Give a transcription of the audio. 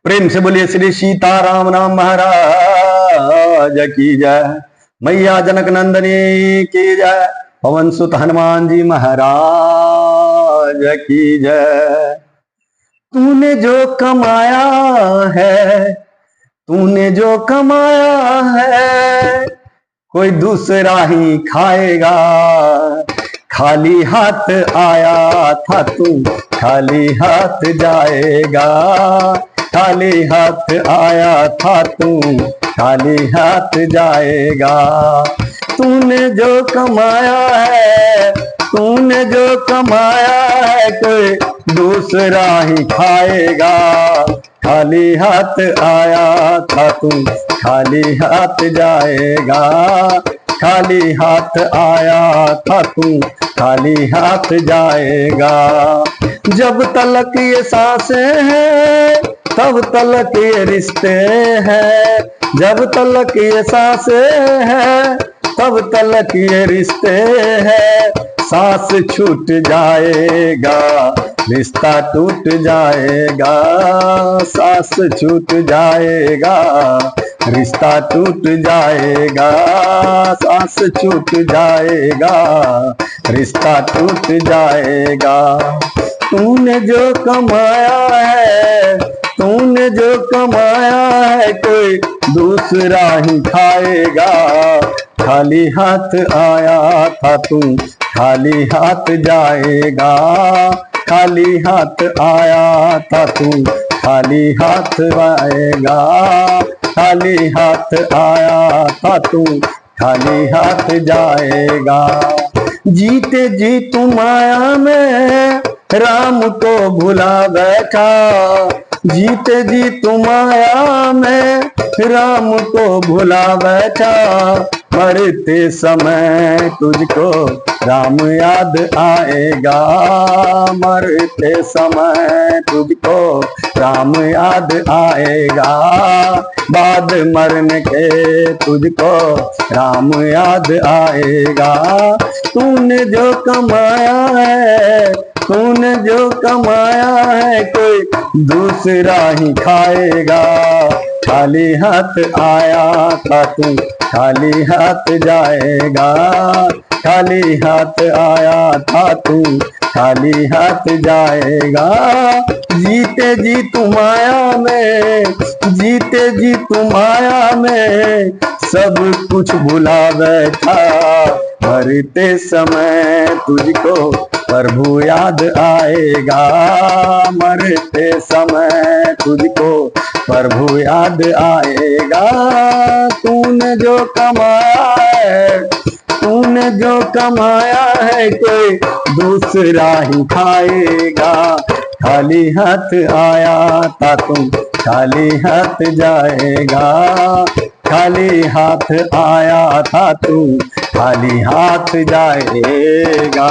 प्रेम से बोलिए श्री सीताराम नाम महाराज की जय। मैया जनक नंदनी की जय। पवन सुत हनुमान जी महाराज की जय। तूने जो कमाया है, तूने जो कमाया है, कोई दूसरा ही खाएगा। खाली हाथ आया था तू, खाली हाथ जाएगा। खाली हाथ आया था तू, खाली हाथ जाएगा। तूने जो कमाया है, तूने जो कमाया है, कोई दूसरा ही खाएगा। खाली हाथ आया था तू, खाली हाथ जाएगा। खाली हाथ आया था तू, खाली हाथ जाएगा। जब तलक ये सांसें हैं, तब तलक ये रिश्ते हैं। जब तलक ये सांसें हैं, तब तलक ये रिश्ते हैं। सांस छूट जाएगा, रिश्ता टूट जाएगा। सांस छूट जाएगा, रिश्ता टूट जाएगा। सांस छूट जाएगा, रिश्ता टूट जाएगा। तूने जो कमाया है, तूने जो कमाया है, कोई दूसरा ही खाएगा। खाली हाथ आया था तू, खाली हाथ जाएगा। खाली हाथ आया था तू, खाली हाथ आएगा। खाली हाथ आया था तू, खाली हाथ जाएगा। जीते जी तू माया में राम को भुला बैठा। जीते जी तू माया में राम को भुला बैठा। मरते समय तुझको राम याद आएगा। मरते समय तुझको राम याद आएगा। बाद मरने के तुझको राम याद आएगा। तूने जो कमाया है, तूने जो कमाया है, कोई दूसरा ही खाएगा। खाली हाथ आया था तू, खाली हाथ जाएगा। खाली हाथ आया था तू, खाली हाथ जाएगा। जीते जी तू माया में, जीते जी तू माया में, सब कुछ भुला बैठा। मरते समय तुझको प्रभु याद आएगा। मरते समय तुझको प्रभु याद आएगा। तूने जो कमाया है, तूने जो कमाया है, कोई दूसरा ही खाएगा। खाली हाथ आया था तू, खाली हाथ जाएगा। खाली हाथ आया था तू, खाली हाथ जाएगा।